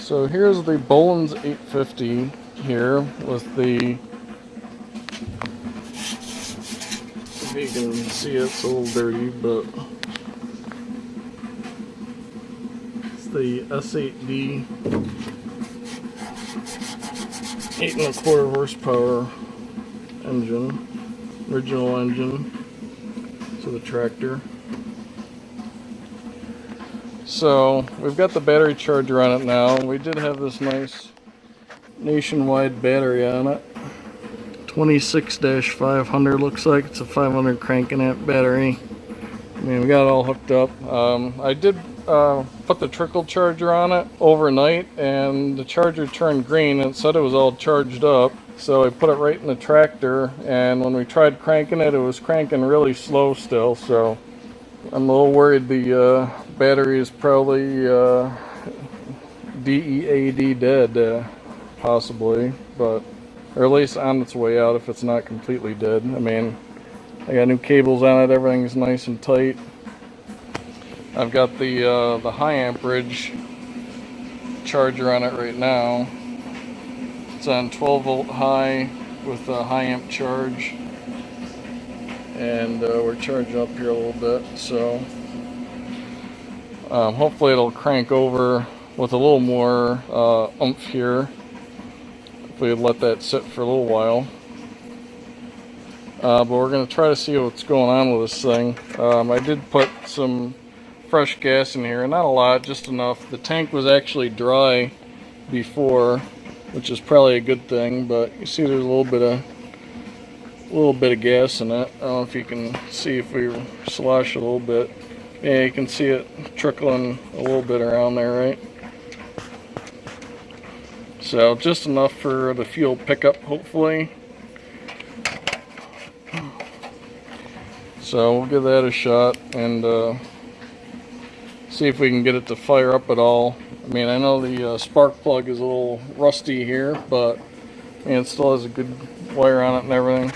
So here's the Bolens 850 here with the, if you can see it's a little dirty, but it's the S8D 8¼ horsepower engine, original engine to the tractor. So we've got the battery charger on it now. We did have this nice nationwide battery on it. 26-500 looks like. It's a 500 cranking amp battery. I mean, we got it all hooked up. I did put the trickle charger on it overnight, and the charger turned green and it said it was all charged up. So I put it right in the tractor, and when we tried cranking it, it was cranking really slow still. So I'm a little worried the battery is probably DEAD dead, possibly, but or at least on its way out if it's not completely dead. I mean, I got new cables on it, everything's nice and tight. I've got the high amperage charger on it right now. It's on 12-volt high with a high amp charge, and we're charging up here a little bit, so hopefully it'll crank over with a little more oomph here if we let that sit for a little while. But we're going to try to see what's going on with this thing. I did put some fresh gas in here, not a lot, just enough. The tank was actually dry before, which is probably a good thing, but you see there's a little bit of gas in it. I don't know if you can see if we slosh a little bit. Yeah, you can see it trickling a little bit around there, right? So just enough for the fuel pickup, hopefully. So we'll give that a shot and see if we can get it to fire up at all. I mean, I know the spark plug is a little rusty here, but I mean, it still has a good wire on it and everything.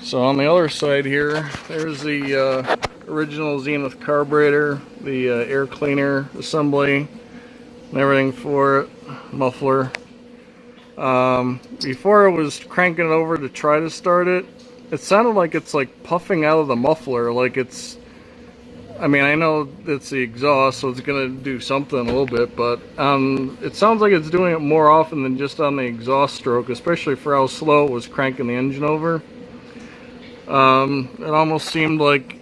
So on the other side here, there's the original Zenith carburetor, the air cleaner assembly, and everything for it, muffler. Before I was cranking it over to try to start it, it sounded like it's like puffing out of the muffler, like it's, I mean, I know it's the exhaust, so it's going to do something a little bit, but it sounds like it's doing it more often than just on the exhaust stroke, especially for how slow it was cranking the engine over. It almost seemed like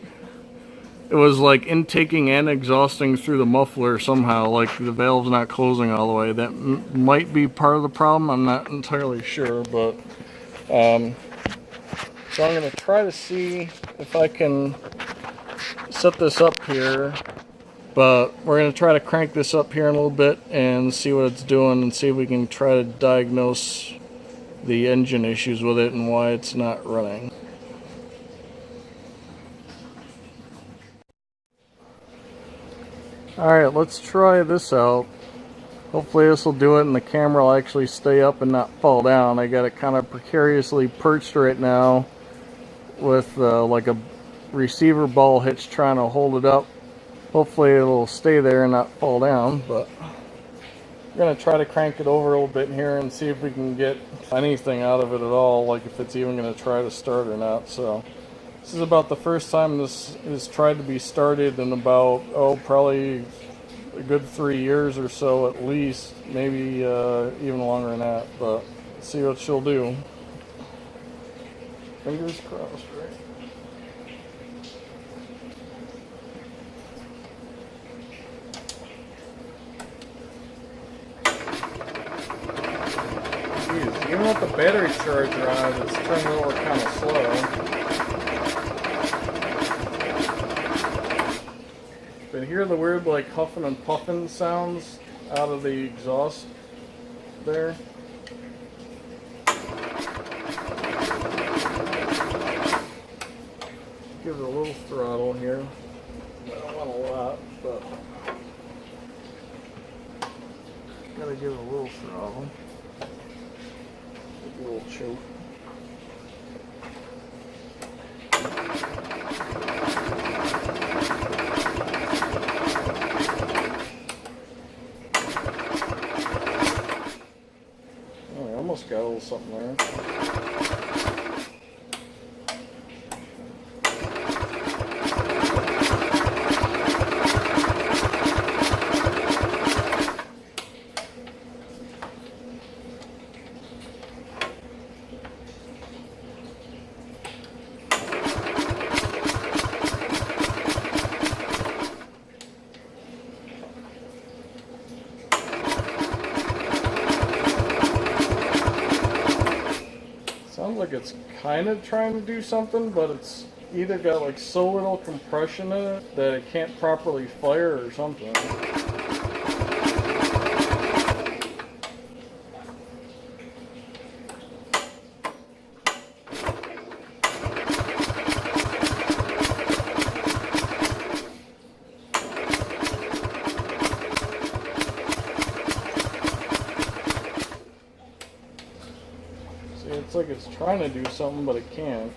it was like intaking and exhausting through the muffler somehow, like the valve's not closing all the way. That might be part of the problem, I'm not entirely sure, but so I'm going to try to see if I can set this up here, but we're going to try to crank this up here in a little bit and see what it's doing and see if we can try to diagnose the engine issues with it and why it's not running. Alright, let's try this out. Hopefully this will do it and the camera will actually stay up and not fall down. I got it kind of precariously perched right now with like a receiver ball hitch trying to hold it up. Hopefully it'll stay there and not fall down, but I'm going to try to crank it over a little bit here and see if we can get anything out of it at all, like if it's even going to try to start or not. So this is about the first time this is tried to be started in about, probably a good 3 years or so at least, maybe even longer than that, but let's see what she'll do. Fingers crossed, right? Jeez, even with the battery charger on it, it's turning over kind of slow. But hear the weird like huffing and puffing sounds out of the exhaust there. Give it a little throttle here. I don't want a lot, but gotta give it a little throttle. A little choke. almost got a little something there. Sounds like it's kind of trying to do something, but it's either got like so little compression in it that it can't properly fire or something. It's like it's trying to do something, but it can't.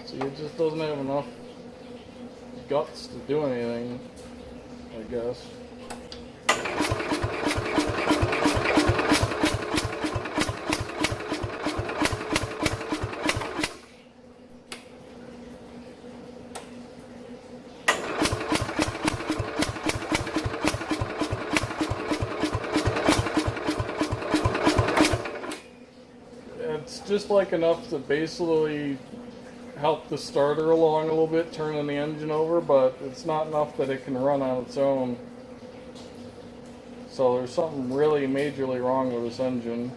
See, it just doesn't have enough guts to do anything, I guess. It's just like enough to basically help the starter along a little bit, turning the engine over, but it's not enough that it can run on its own. So there's something really majorly wrong with this engine.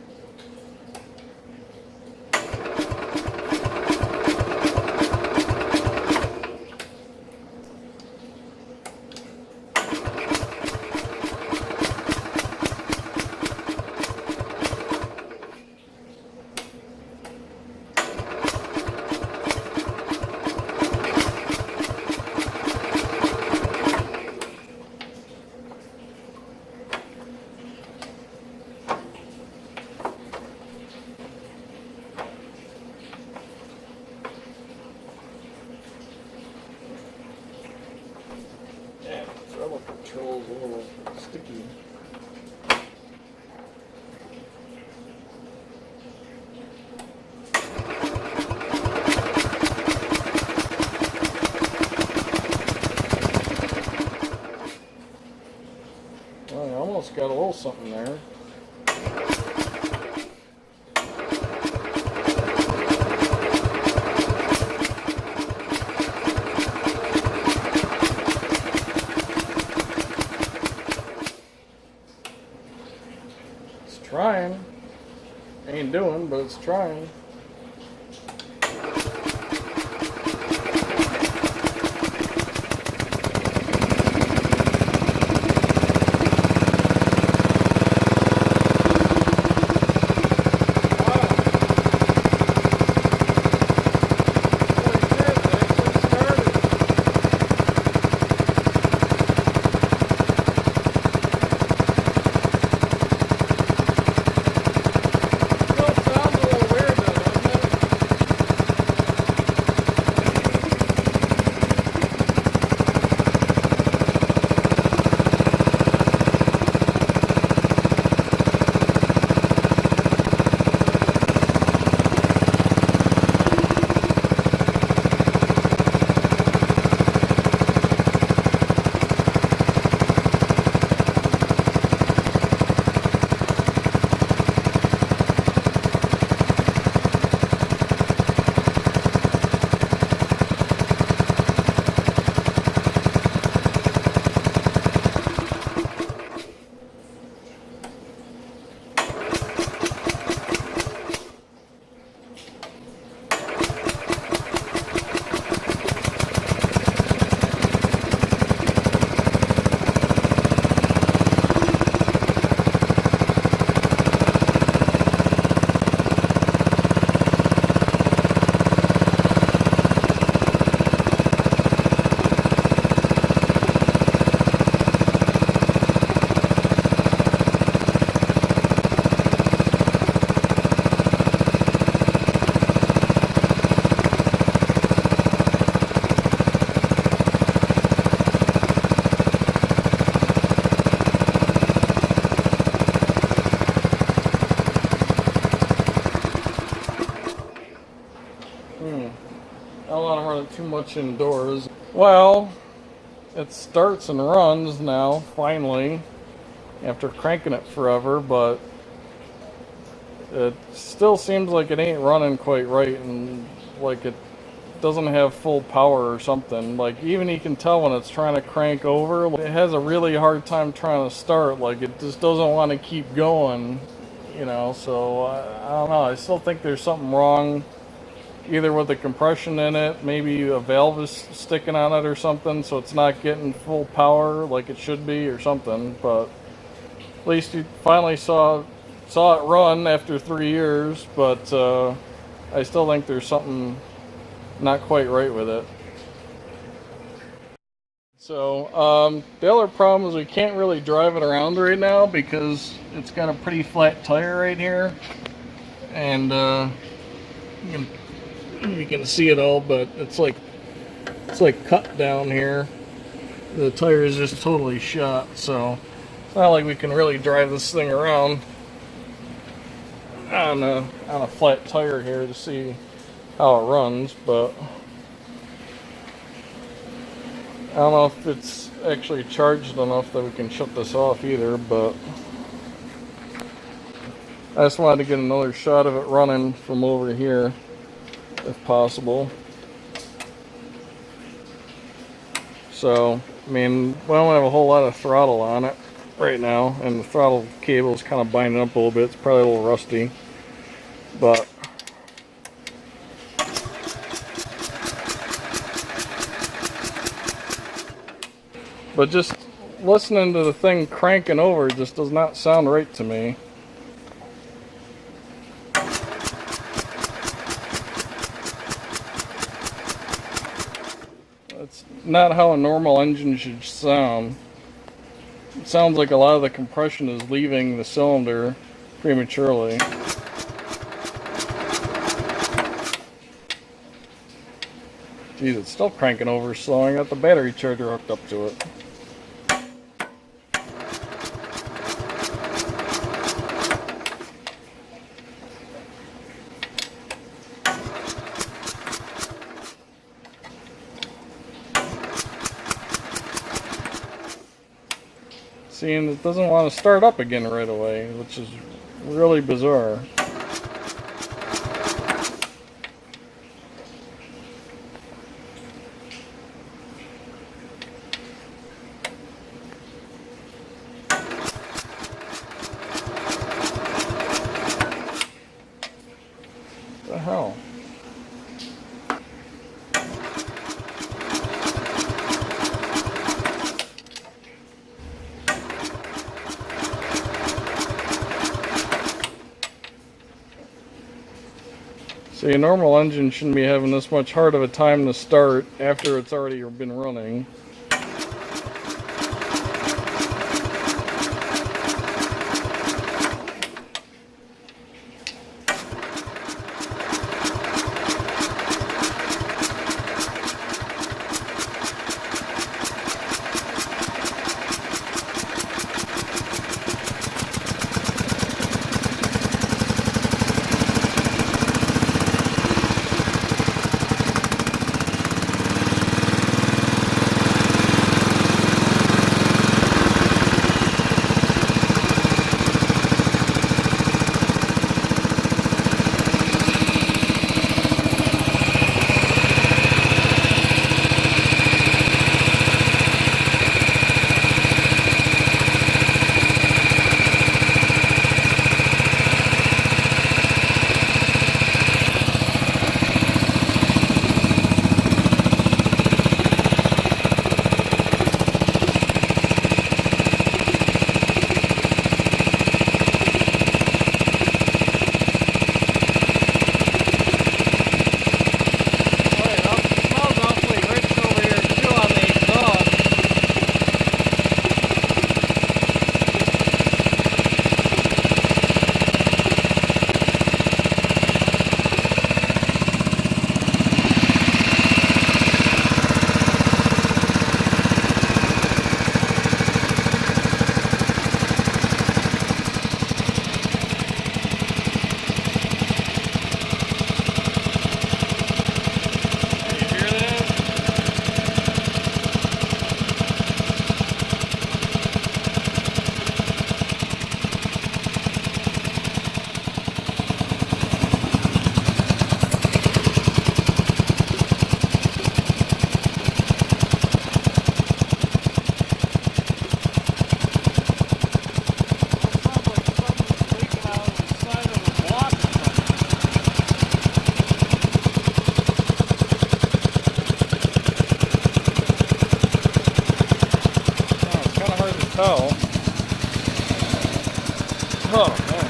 Throttle control's a little sticky. Well, I almost got a little something there. Trying. Ain't doing, but it's trying. Sounds a little weird though. I don't want to run it too much indoors. Well, it starts and runs now, finally, after cranking it forever, but it still seems like it ain't running quite right, and like it doesn't have full power or something. Like, even you can tell when it's trying to crank over, it has a really hard time trying to start. Like, it just doesn't want to keep going, you know. So I don't know, I still think there's something wrong, either with the compression in it, maybe a valve is sticking on it or something, so it's not getting full power like it should be or something. But at least you finally saw it run after 3 years. But I still think there's something not quite right with it. So the other problem is we can't really drive it around right now because it's got a pretty flat tire right here, and you can see it all, but it's like cut down here. The tire is just totally shot, so it's not like we can really drive this thing around on a flat tire here to see how it runs. But I don't know if it's actually charged enough that we can shut this off either, but I just wanted to get another shot of it running from over here if possible. So, I mean, we don't have a whole lot of throttle on it right now, and the throttle cable is kind of binding up a little bit. It's probably a little rusty, but just listening to the thing cranking over just does not sound right to me. That's not how a normal engine should sound. It sounds like a lot of the compression is leaving the cylinder prematurely. Geez, it's still cranking over slow. I got the battery charger hooked up to it. See, and it doesn't want to start up again right away, which is really bizarre. What the hell? See, a normal engine shouldn't be having this much hard of a time to start after it's already been running. tell. Oh, man.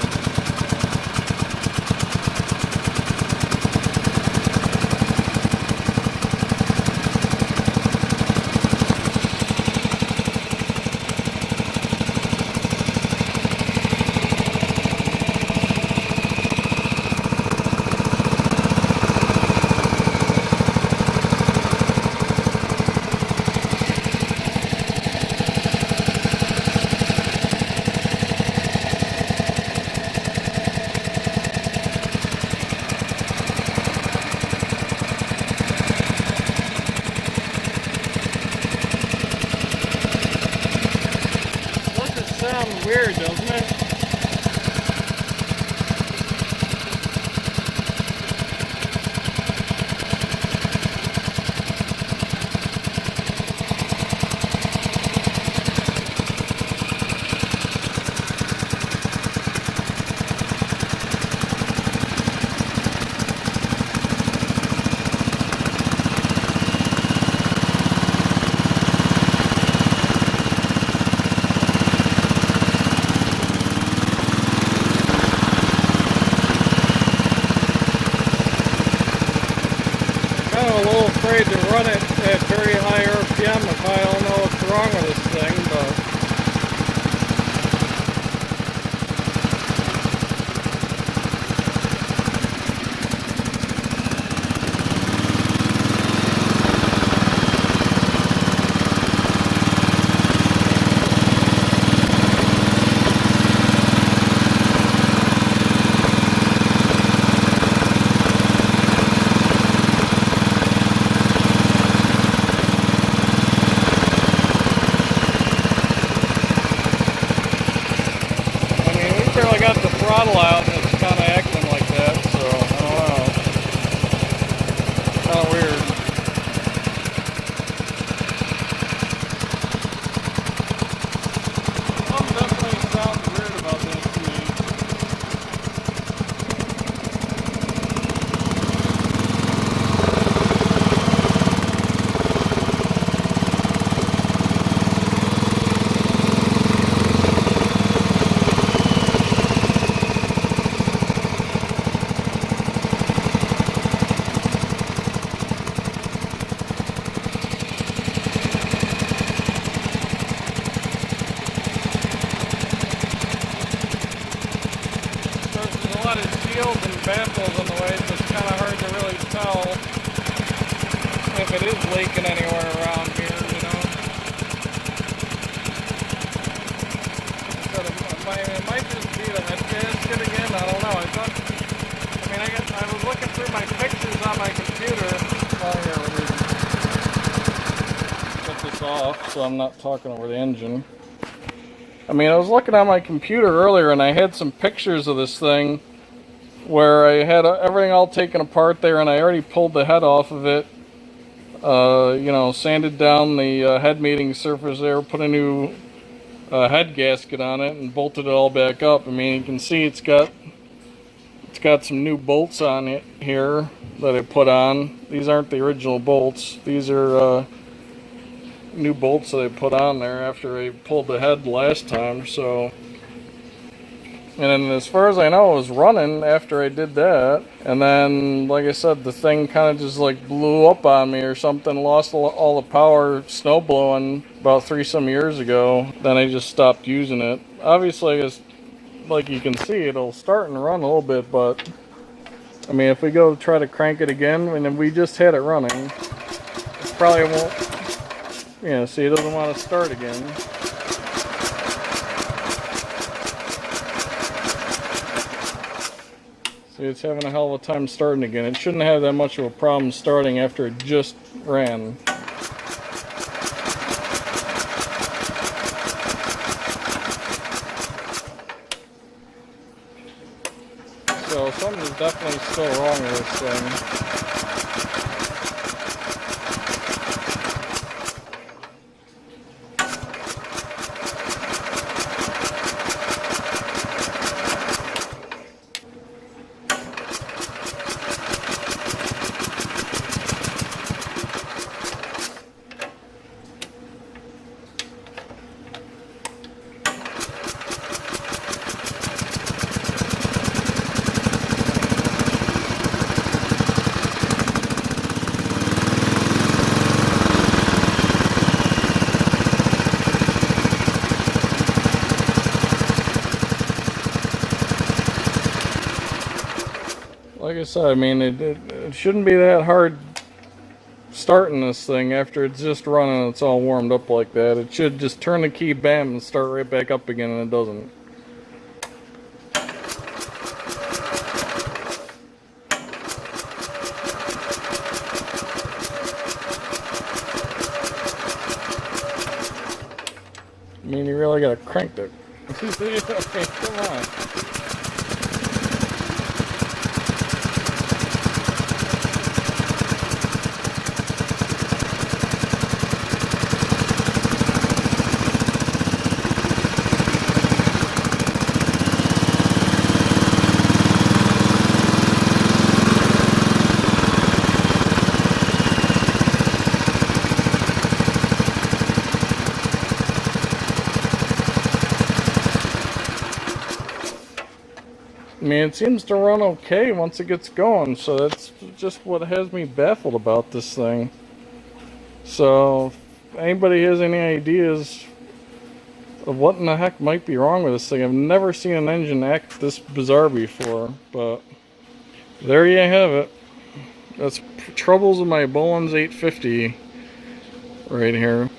Sounds weird, doesn't it? I'm a little afraid to run it at very high RPM if I don't know what's wrong with this thing, but I got the throttle out and it's kind of acting like that, so I don't know. Kind of weird. Something definitely sounds weird about this to me. A lot of shields and baffles in the way, so it's kind of hard to really tell if it is leaking anywhere around here, you know. So it might just be the head gasket again, I don't know. I was looking through my pictures on my computer. Oh, here, let me shut this off so I'm not talking over the engine. I was looking on my computer earlier and I had some pictures of this thing where I had everything all taken apart there, and I already pulled the head off of it, you know, sanded down the head meeting surface there, put a new head gasket on it, and bolted it all back up. You can see it's got some new bolts on it here that I put on. These aren't the original bolts. These are new bolts that I put on there after I pulled the head last time. So, and then as far as I know, it was running after I did that. And then, like I said, the thing kind of just like blew up on me or something, lost all the power snow blowing about 3-some years ago. Then I just stopped using it. Obviously, it's, like you can see, it'll start and run a little bit, but if we go try to crank it again, and we just had it running, it probably won't. Yeah, see, it doesn't want to start again. See, it's having a hell of a time starting again. It shouldn't have that much of a problem starting after it just ran. So something's definitely still wrong with this thing. said, I mean, it shouldn't be that hard starting this thing after it's just running and it's all warmed up like that. It should just turn the key, bam, and start right back up again, and it doesn't. I mean, you really gotta crank it. Okay, come on. I mean, it seems to run okay once it gets going, so that's just what has me baffled about this thing. So, if anybody has any ideas of what in the heck might be wrong with this thing, I've never seen an engine act this bizarre before, but there you have it. That's troubles with my Bolens 850 right here.